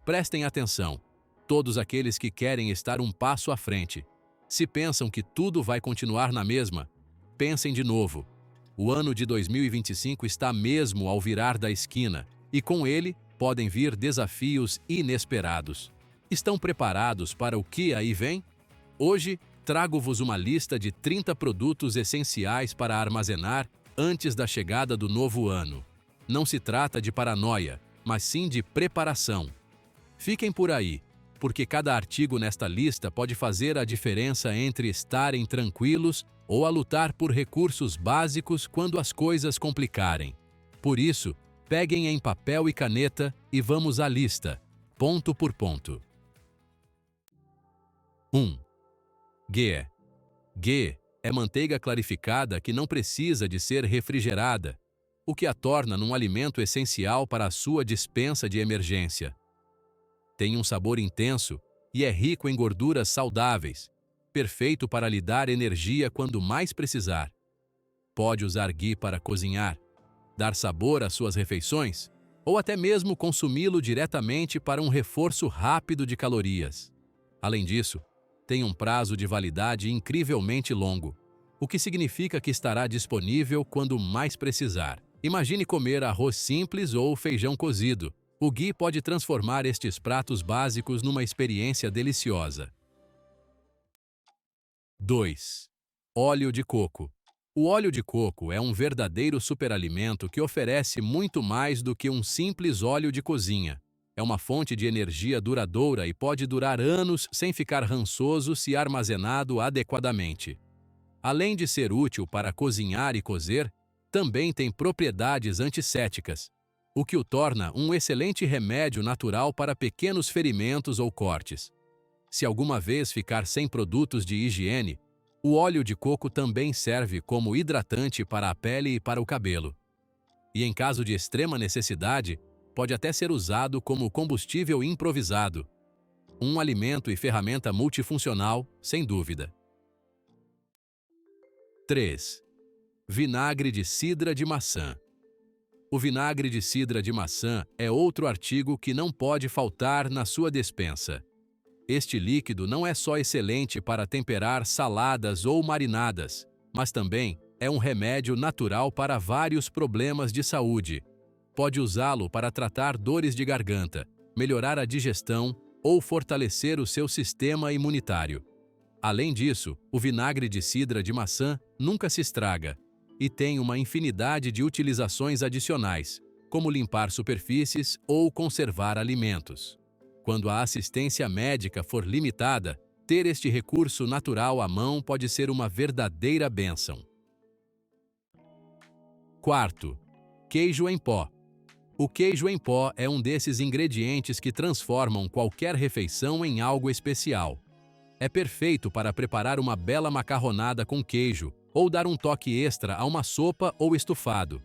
Prestem atenção, todos aqueles que querem estar um passo à frente. Se pensam que tudo vai continuar na mesma, pensem de novo. O ano de 2025 está mesmo ao virar da esquina, e com ele podem vir desafios inesperados. Estão preparados para o que aí vem? Hoje, trago-vos uma lista de 30 produtos essenciais para armazenar antes da chegada do novo ano. Não se trata de paranoia, mas sim de preparação. Fiquem por aí, porque cada artigo nesta lista pode fazer a diferença entre estarem tranquilos ou a lutar por recursos básicos quando as coisas complicarem. Por isso, peguem em papel e caneta e vamos à lista, ponto por ponto. 1. Ghee. Ghee é manteiga clarificada que não precisa de ser refrigerada, o que a torna num alimento essencial para a sua despensa de emergência. Tem um sabor intenso e é rico em gorduras saudáveis, perfeito para lhe dar energia quando mais precisar. Pode usar ghee para cozinhar, dar sabor às suas refeições, ou até mesmo consumi-lo diretamente para um reforço rápido de calorias. Além disso, tem um prazo de validade incrivelmente longo, o que significa que estará disponível quando mais precisar. Imagine comer arroz simples ou feijão cozido. O ghee pode transformar estes pratos básicos numa experiência deliciosa. 2. Óleo de coco. O óleo de coco é um verdadeiro superalimento que oferece muito mais do que um simples óleo de cozinha. É uma fonte de energia duradoura e pode durar anos sem ficar rançoso se armazenado adequadamente. Além de ser útil para cozinhar e cozer, também tem propriedades antissépticas, o que o torna um excelente remédio natural para pequenos ferimentos ou cortes. Se alguma vez ficar sem produtos de higiene, o óleo de coco também serve como hidratante para a pele e para o cabelo. E em caso de extrema necessidade, pode até ser usado como combustível improvisado. Um alimento e ferramenta multifuncional, sem dúvida. 3. Vinagre de cidra de maçã. O vinagre de cidra de maçã é outro artigo que não pode faltar na sua despensa. Este líquido não é só excelente para temperar saladas ou marinadas, mas também é um remédio natural para vários problemas de saúde. Pode usá-lo para tratar dores de garganta, melhorar a digestão ou fortalecer o seu sistema imunitário. Além disso, o vinagre de cidra de maçã nunca se estraga e tem uma infinidade de utilizações adicionais, como limpar superfícies ou conservar alimentos. Quando a assistência médica for limitada, ter este recurso natural à mão pode ser uma verdadeira bênção. 4. Queijo em pó. O queijo em pó é um desses ingredientes que transformam qualquer refeição em algo especial. É perfeito para preparar uma bela macarronada com queijo ou dar um toque extra a uma sopa ou estofado.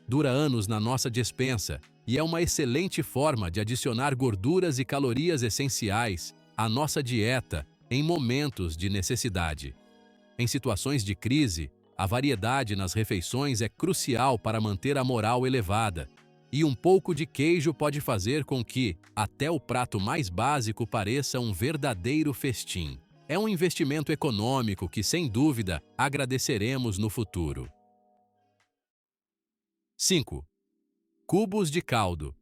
Dura anos na nossa despensa e é uma excelente forma de adicionar gorduras e calorias essenciais à nossa dieta em momentos de necessidade. Em situações de crise, a variedade nas refeições é crucial para manter a moral elevada, e um pouco de queijo pode fazer com que até o prato mais básico pareça um verdadeiro festim. É um investimento econômico que, sem dúvida, agradeceremos no futuro. 5. Cubos de caldo.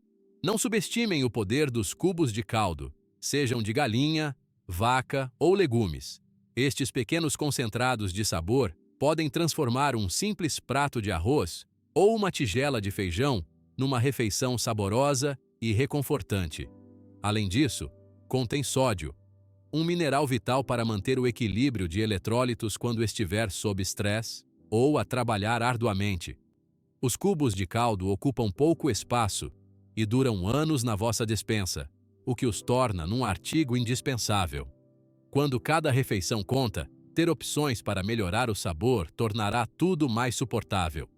Não subestimem o poder dos cubos de caldo, sejam de galinha, vaca ou legumes. Estes pequenos concentrados de sabor podem transformar um simples prato de arroz ou uma tigela de feijão numa refeição saborosa e reconfortante. Além disso, contém sódio, um mineral vital para manter o equilíbrio de eletrólitos quando estiver sob estresse ou a trabalhar arduamente. Os cubos de caldo ocupam pouco espaço e duram anos na vossa despensa, o que os torna num artigo indispensável. Quando cada refeição conta, ter opções para melhorar o sabor tornará tudo mais suportável.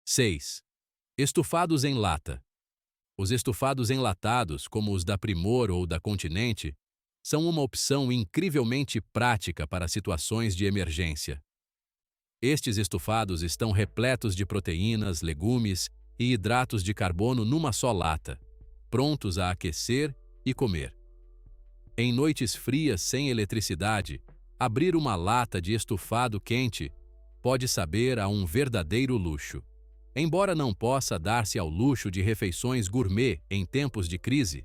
6. Estofados em lata. Os estofados enlatados, como os da Primor ou da Continente, são uma opção incrivelmente prática para situações de emergência. Estes estofados estão repletos de proteínas, legumes e hidratos de carbono numa só lata. prontos a aquecer e comer. Em noites frias sem eletricidade, abrir uma lata de estufado quente pode saber a um verdadeiro luxo. Embora não possa dar-se ao luxo de refeições gourmet em tempos de crise,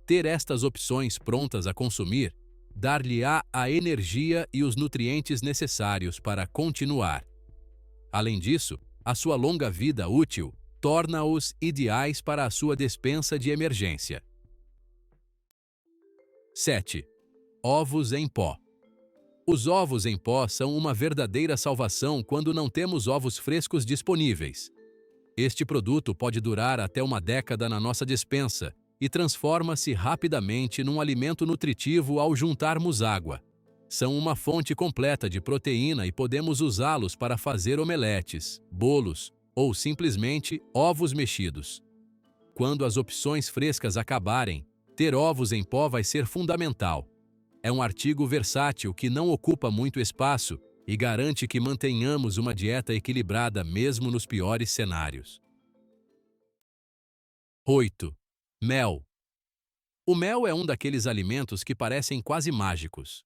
ter estas opções prontas a consumir dar-lhe-á a energia e os nutrientes necessários para continuar. Além disso, a sua longa vida útil torna-os ideais para a sua despensa de emergência. 7. Ovos em pó. Os ovos em pó são uma verdadeira salvação quando não temos ovos frescos disponíveis. Este produto pode durar até uma década na nossa despensa e transforma-se rapidamente num alimento nutritivo ao juntarmos água. São uma fonte completa de proteína e podemos usá-los para fazer omeletes, bolos ou simplesmente ovos mexidos. Quando as opções frescas acabarem, ter ovos em pó vai ser fundamental. É um artigo versátil que não ocupa muito espaço e garante que mantenhamos uma dieta equilibrada mesmo nos piores cenários. 8. Mel. O mel é um daqueles alimentos que parecem quase mágicos.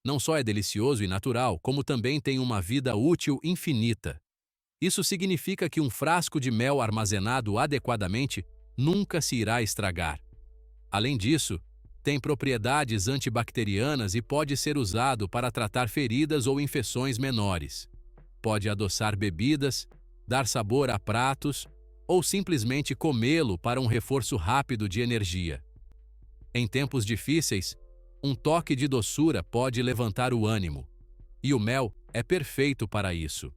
Não só é delicioso e natural, como também tem uma vida útil infinita. Isso significa que um frasco de mel armazenado adequadamente nunca se irá estragar. Além disso, tem propriedades antibacterianas e pode ser usado para tratar feridas ou infecções menores. Pode adoçar bebidas, dar sabor a pratos ou simplesmente comê-lo para um reforço rápido de energia. Em tempos difíceis, um toque de doçura pode levantar o ânimo, e o mel é perfeito para isso.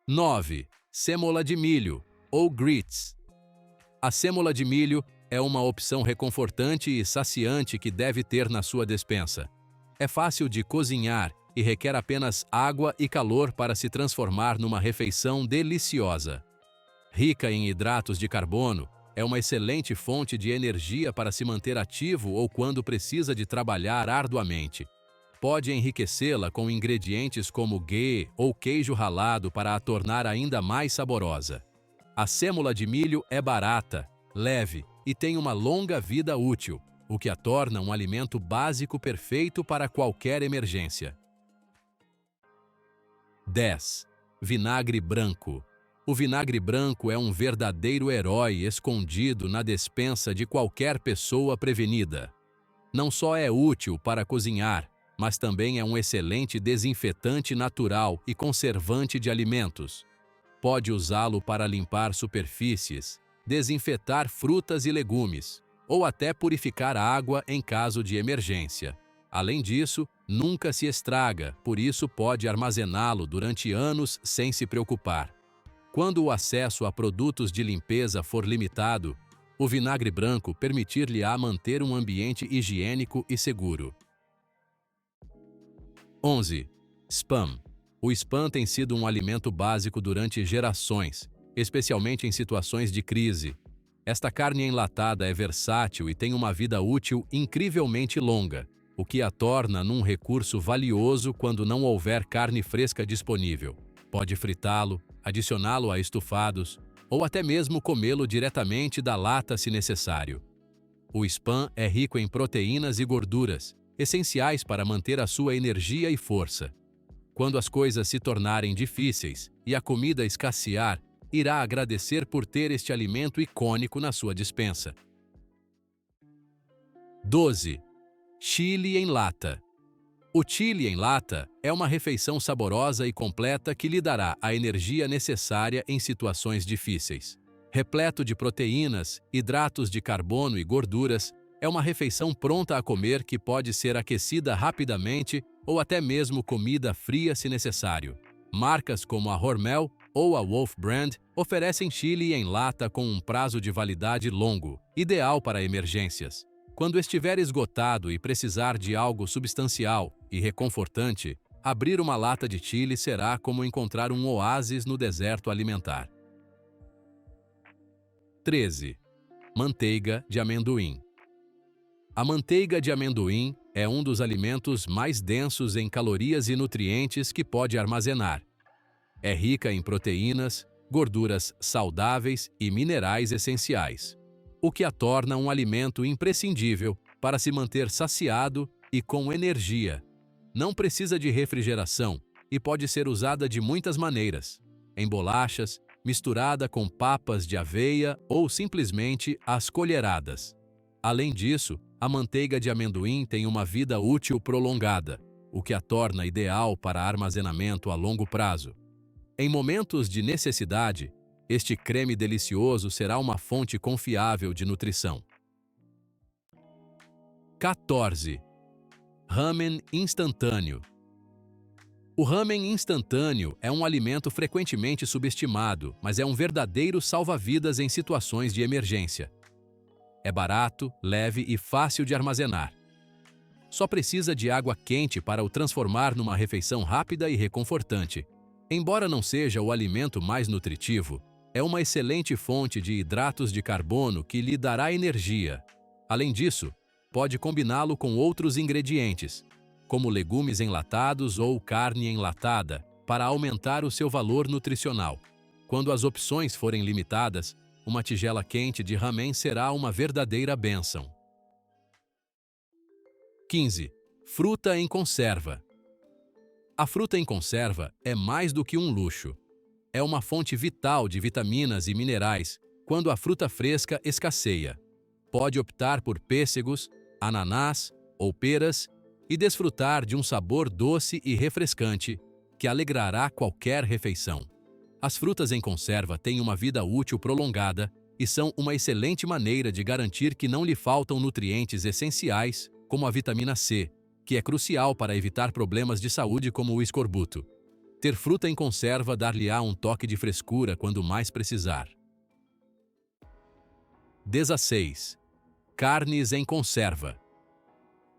9. Sêmola de milho, ou grits. A sêmola de milho é uma opção reconfortante e saciante que deve ter na sua despensa. É fácil de cozinhar e requer apenas água e calor para se transformar numa refeição deliciosa. Rica em hidratos de carbono, é uma excelente fonte de energia para se manter ativo ou quando precisa de trabalhar arduamente. Pode enriquecê-la com ingredientes como ghee ou queijo ralado para a tornar ainda mais saborosa. A sêmola de milho é barata, leve e tem uma longa vida útil, o que a torna um alimento básico perfeito para qualquer emergência. 10. Vinagre branco. O vinagre branco é um verdadeiro herói escondido na despensa de qualquer pessoa prevenida. Não só é útil para cozinhar, mas também é um excelente desinfetante natural e conservante de alimentos. Pode usá-lo para limpar superfícies, desinfetar frutas e legumes, ou até purificar água em caso de emergência. Além disso, nunca se estraga, por isso pode armazená-lo durante anos sem se preocupar. Quando o acesso a produtos de limpeza for limitado, o vinagre branco permitir-lhe-á manter um ambiente higiênico e seguro. 11. Spam. O spam tem sido um alimento básico durante gerações, especialmente em situações de crise. Esta carne enlatada é versátil e tem uma vida útil incrivelmente longa, o que a torna num recurso valioso quando não houver carne fresca disponível. Pode fritá-lo, adicioná-lo a estufados ou até mesmo comê-lo diretamente da lata se necessário. O spam é rico em proteínas e gorduras, essenciais para manter a sua energia e força. Quando as coisas se tornarem difíceis e a comida escassear, irá agradecer por ter este alimento icônico na sua despensa. 12. Chile em lata. O chile em lata é uma refeição saborosa e completa que lhe dará a energia necessária em situações difíceis. Repleto de proteínas, hidratos de carbono e gorduras, é uma refeição pronta a comer que pode ser aquecida rapidamente ou até mesmo comida fria se necessário. Marcas como a Hormel ou a Wolf Brand oferecem chile em lata com um prazo de validade longo, ideal para emergências. Quando estiver esgotado e precisar de algo substancial e reconfortante, abrir uma lata de chile será como encontrar um oásis no deserto alimentar. 13. Manteiga de amendoim. A manteiga de amendoim é um dos alimentos mais densos em calorias e nutrientes que pode armazenar. É rica em proteínas, gorduras saudáveis e minerais essenciais, o que a torna um alimento imprescindível para se manter saciado e com energia. Não precisa de refrigeração e pode ser usada de muitas maneiras, em bolachas, misturada com papas de aveia ou simplesmente às colheradas. Além disso, a manteiga de amendoim tem uma vida útil prolongada, o que a torna ideal para armazenamento a longo prazo. Em momentos de necessidade, este creme delicioso será uma fonte confiável de nutrição. 14. Ramen instantâneo. O ramen instantâneo é um alimento frequentemente subestimado, mas é um verdadeiro salva-vidas em situações de emergência. É barato, leve e fácil de armazenar. Só precisa de água quente para o transformar numa refeição rápida e reconfortante. Embora não seja o alimento mais nutritivo, é uma excelente fonte de hidratos de carbono que lhe dará energia. Além disso, pode combiná-lo com outros ingredientes, como legumes enlatados ou carne enlatada, para aumentar o seu valor nutricional. Quando as opções forem limitadas, uma tigela quente de ramen será uma verdadeira bênção. 15. Fruta em conserva. A fruta em conserva é mais do que um luxo. É uma fonte vital de vitaminas e minerais quando a fruta fresca escasseia. Pode optar por pêssegos, ananás ou peras e desfrutar de um sabor doce e refrescante que alegrará qualquer refeição. As frutas em conserva têm uma vida útil prolongada e são uma excelente maneira de garantir que não lhe faltam nutrientes essenciais, como a vitamina C, que é crucial para evitar problemas de saúde como o escorbuto. Ter fruta em conserva dar-lhe-á um toque de frescura quando mais precisar. 16. Carnes em conserva.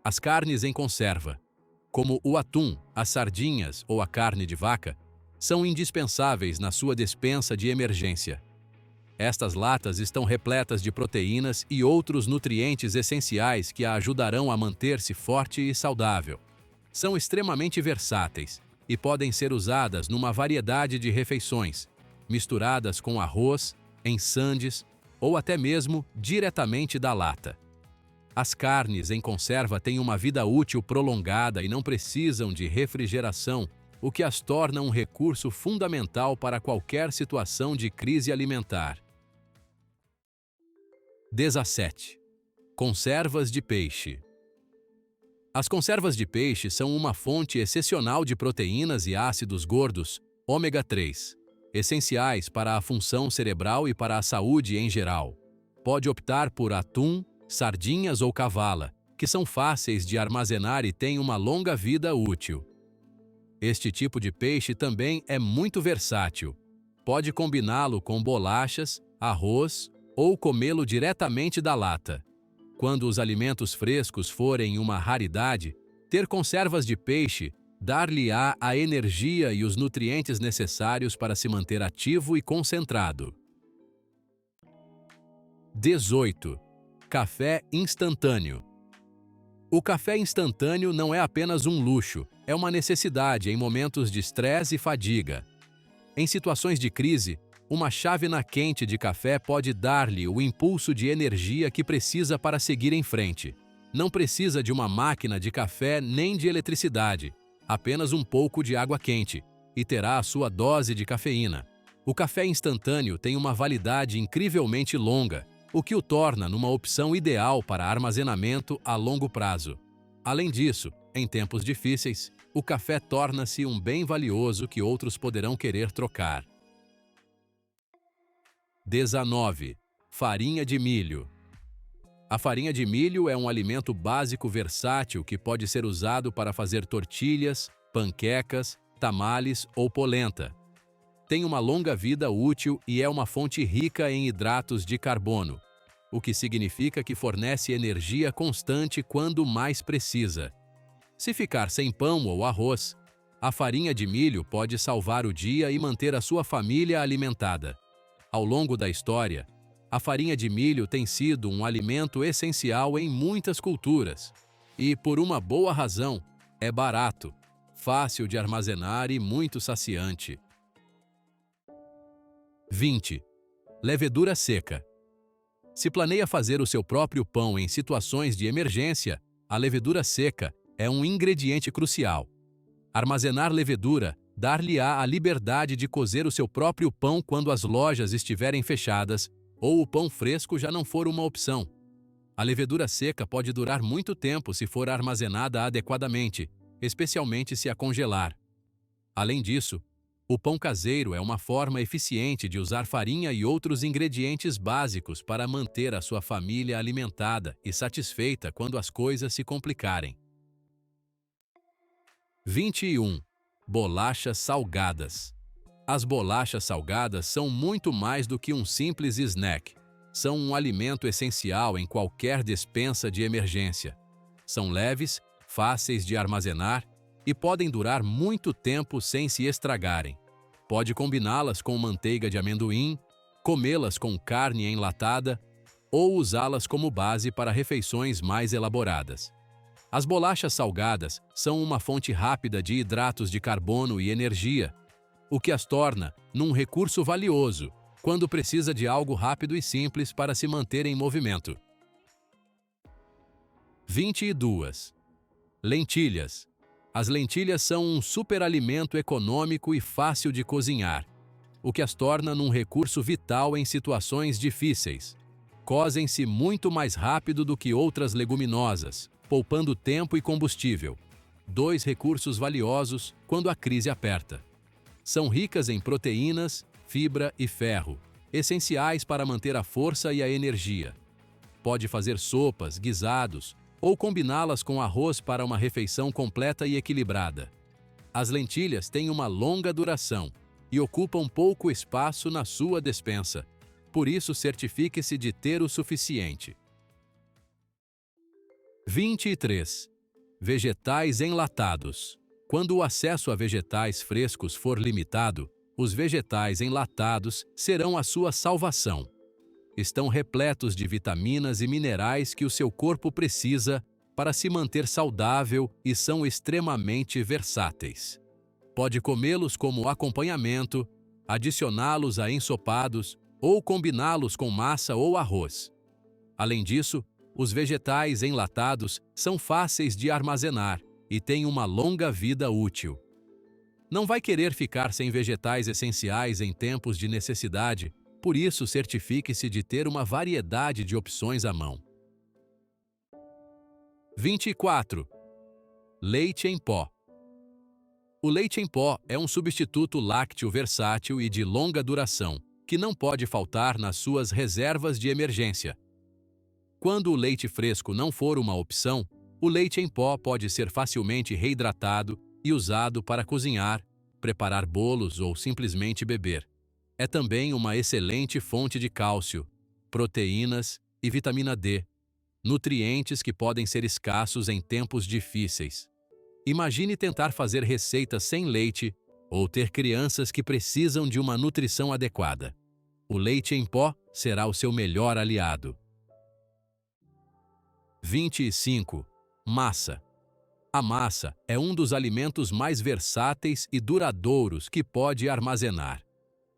As carnes em conserva, como o atum, as sardinhas ou a carne de vaca, são indispensáveis na sua despensa de emergência. Estas latas estão repletas de proteínas e outros nutrientes essenciais que a ajudarão a manter-se forte e saudável. São extremamente versáteis e podem ser usadas numa variedade de refeições, misturadas com arroz, em sandes ou até mesmo diretamente da lata. As carnes em conserva têm uma vida útil prolongada e não precisam de refrigeração, o que as torna um recurso fundamental para qualquer situação de crise alimentar. 17. Conservas de peixe. As conservas de peixe são uma fonte excepcional de proteínas e ácidos gordos, ômega 3, essenciais para a função cerebral e para a saúde em geral. Pode optar por atum, sardinhas ou cavala, que são fáceis de armazenar e têm uma longa vida útil. Este tipo de peixe também é muito versátil. Pode combiná-lo com bolachas, arroz ou comê-lo diretamente da lata. Quando os alimentos frescos forem uma raridade, ter conservas de peixe dar-lhe-á a energia e os nutrientes necessários para se manter ativo e concentrado. 18. Café instantâneo. O café instantâneo não é apenas um luxo, é uma necessidade em momentos de estresse e fadiga. Em situações de crise, uma chávena quente de café pode dar-lhe o impulso de energia que precisa para seguir em frente. Não precisa de uma máquina de café nem de eletricidade, apenas um pouco de água quente, e terá a sua dose de cafeína. O café instantâneo tem uma validade incrivelmente longa, o que o torna numa opção ideal para armazenamento a longo prazo. Além disso, em tempos difíceis, o café torna-se um bem valioso que outros poderão querer trocar. 19. Farinha de milho. A farinha de milho é um alimento básico versátil que pode ser usado para fazer tortilhas, panquecas, tamales ou polenta. Tem uma longa vida útil e é uma fonte rica em hidratos de carbono, o que significa que fornece energia constante quando mais precisa. Se ficar sem pão ou arroz, a farinha de milho pode salvar o dia e manter a sua família alimentada. Ao longo da história, a farinha de milho tem sido um alimento essencial em muitas culturas e, por uma boa razão, é barato, fácil de armazenar e muito saciante. 20. Levedura seca. Se planeia fazer o seu próprio pão em situações de emergência, a levedura seca é um ingrediente crucial. Armazenar levedura dar-lhe-á a liberdade de cozer o seu próprio pão quando as lojas estiverem fechadas ou o pão fresco já não for uma opção. A levedura seca pode durar muito tempo se for armazenada adequadamente, especialmente se a congelar. Além disso, o pão caseiro é uma forma eficiente de usar farinha e outros ingredientes básicos para manter a sua família alimentada e satisfeita quando as coisas se complicarem. 21. Bolachas salgadas. As bolachas salgadas são muito mais do que um simples snack. São um alimento essencial em qualquer despensa de emergência. São leves, fáceis de armazenar e podem durar muito tempo sem se estragarem. Pode combiná-las com manteiga de amendoim, comê-las com carne enlatada ou usá-las como base para refeições mais elaboradas. As bolachas salgadas são uma fonte rápida de hidratos de carbono e energia, o que as torna num recurso valioso quando precisa de algo rápido e simples para se manter em movimento. 22. Lentilhas. As lentilhas são um superalimento econômico e fácil de cozinhar, o que as torna num recurso vital em situações difíceis. Cozem-se muito mais rápido do que outras leguminosas, poupando tempo e combustível. Dois recursos valiosos quando a crise aperta. São ricas em proteínas, fibra e ferro, essenciais para manter a força e a energia. Pode fazer sopas, guisados ou combiná-las com arroz para uma refeição completa e equilibrada. As lentilhas têm uma longa duração e ocupam pouco espaço na sua despensa. Por isso, certifique-se de ter o suficiente. 23. Vegetais enlatados. Quando o acesso a vegetais frescos for limitado, os vegetais enlatados serão a sua salvação. Estão repletos de vitaminas e minerais que o seu corpo precisa para se manter saudável e são extremamente versáteis. Pode comê-los como acompanhamento, adicioná-los a ensopados ou combiná-los com massa ou arroz. Além disso, os vegetais enlatados são fáceis de armazenar e têm uma longa vida útil. Não vai querer ficar sem vegetais essenciais em tempos de necessidade, por isso certifique-se de ter uma variedade de opções à mão. 24. Leite em pó. O leite em pó é um substituto lácteo versátil e de longa duração, que não pode faltar nas suas reservas de emergência. Quando o leite fresco não for uma opção, o leite em pó pode ser facilmente reidratado e usado para cozinhar, preparar bolos ou simplesmente beber. É também uma excelente fonte de cálcio, proteínas e vitamina D, nutrientes que podem ser escassos em tempos difíceis. Imagine tentar fazer receitas sem leite ou ter crianças que precisam de uma nutrição adequada. O leite em pó será o seu melhor aliado. 25. Massa. A massa é um dos alimentos mais versáteis e duradouros que pode armazenar.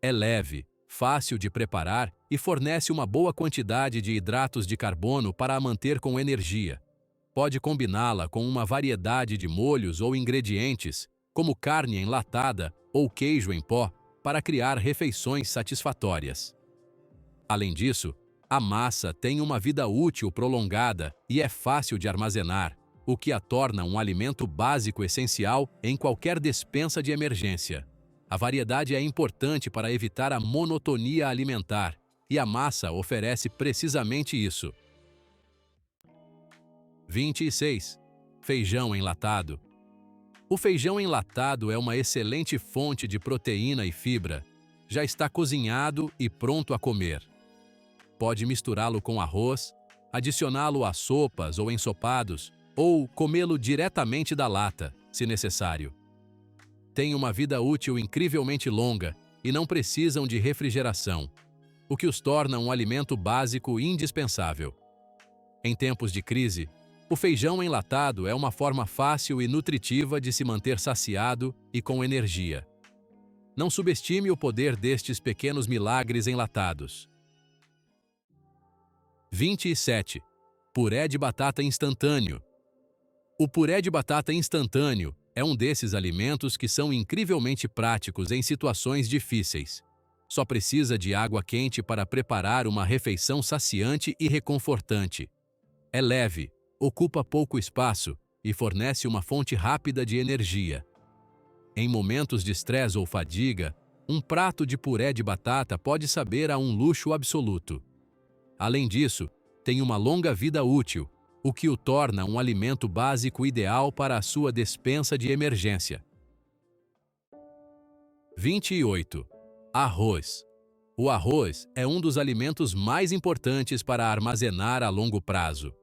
É leve, fácil de preparar e fornece uma boa quantidade de hidratos de carbono para a manter com energia. Pode combiná-la com uma variedade de molhos ou ingredientes, como carne enlatada ou queijo em pó, para criar refeições satisfatórias. Além disso, a massa tem uma vida útil prolongada e é fácil de armazenar, o que a torna um alimento básico essencial em qualquer despensa de emergência. A variedade é importante para evitar a monotonia alimentar, e a massa oferece precisamente isso. 26. Feijão enlatado. O feijão enlatado é uma excelente fonte de proteína e fibra. Já está cozinhado e pronto a comer. Pode misturá-lo com arroz, adicioná-lo a sopas ou ensopados, ou comê-lo diretamente da lata, se necessário. Tem uma vida útil incrivelmente longa e não precisam de refrigeração, o que os torna um alimento básico indispensável. Em tempos de crise, o feijão enlatado é uma forma fácil e nutritiva de se manter saciado e com energia. Não subestime o poder destes pequenos milagres enlatados. 27. Puré de batata instantâneo. O puré de batata instantâneo é um desses alimentos que são incrivelmente práticos em situações difíceis. Só precisa de água quente para preparar uma refeição saciante e reconfortante. É leve, ocupa pouco espaço e fornece uma fonte rápida de energia. Em momentos de estresse ou fadiga, um prato de puré de batata pode saber a um luxo absoluto. Além disso, tem uma longa vida útil, o que o torna um alimento básico ideal para a sua despensa de emergência. 28. Arroz. O arroz é um dos alimentos mais importantes para armazenar a longo prazo.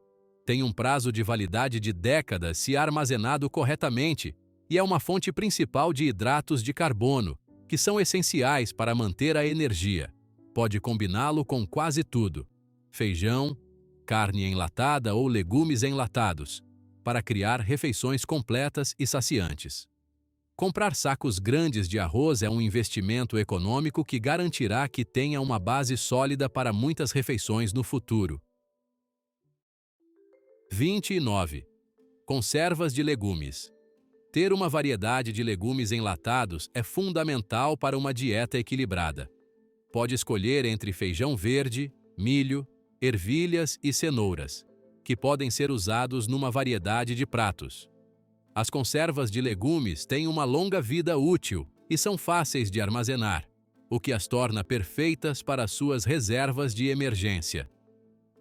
Tem um prazo de validade de décadas se armazenado corretamente e é uma fonte principal de hidratos de carbono, que são essenciais para manter a energia. Pode combiná-lo com quase tudo: feijão, carne enlatada ou legumes enlatados, para criar refeições completas e saciantes. Comprar sacos grandes de arroz é um investimento econômico que garantirá que tenha uma base sólida para muitas refeições no futuro. 29. Conservas de legumes. Ter uma variedade de legumes enlatados é fundamental para uma dieta equilibrada. Pode escolher entre feijão verde, milho, ervilhas e cenouras, que podem ser usados numa variedade de pratos. As conservas de legumes têm uma longa vida útil e são fáceis de armazenar, o que as torna perfeitas para suas reservas de emergência.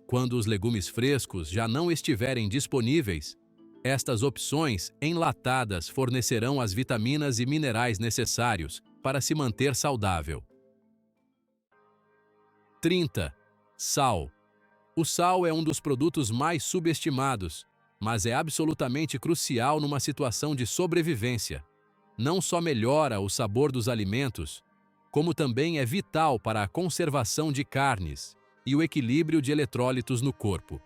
Quando os legumes frescos já não estiverem disponíveis, estas opções enlatadas fornecerão as vitaminas e minerais necessários para se manter saudável. 30. Sal. O sal é um dos produtos mais subestimados, mas é absolutamente crucial numa situação de sobrevivência. Não só melhora o sabor dos alimentos, como também é vital para a conservação de carnes e o equilíbrio de eletrólitos no corpo.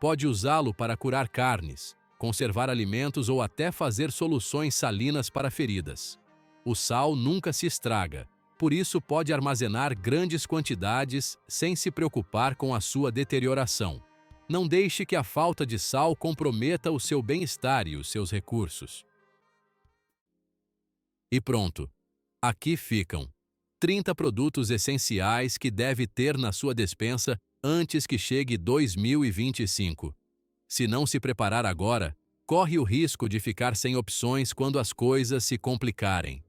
Pode usá-lo para curar carnes, conservar alimentos ou até fazer soluções salinas para feridas. O sal nunca se estraga, por isso pode armazenar grandes quantidades sem se preocupar com a sua deterioração. Não deixe que a falta de sal comprometa o seu bem-estar e os seus recursos. E pronto! Aqui ficam 30 produtos essenciais que deve ter na sua despensa antes que chegue 2025. Se não se preparar agora, corre o risco de ficar sem opções quando as coisas se complicarem.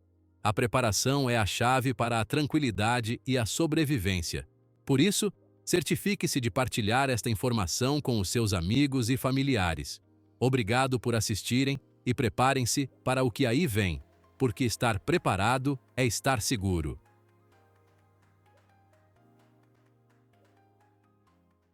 A preparação é a chave para a tranquilidade e a sobrevivência. Por isso, certifique-se de partilhar esta informação com os seus amigos e familiares. Obrigado por assistirem e preparem-se para o que aí vem, porque estar preparado é estar seguro.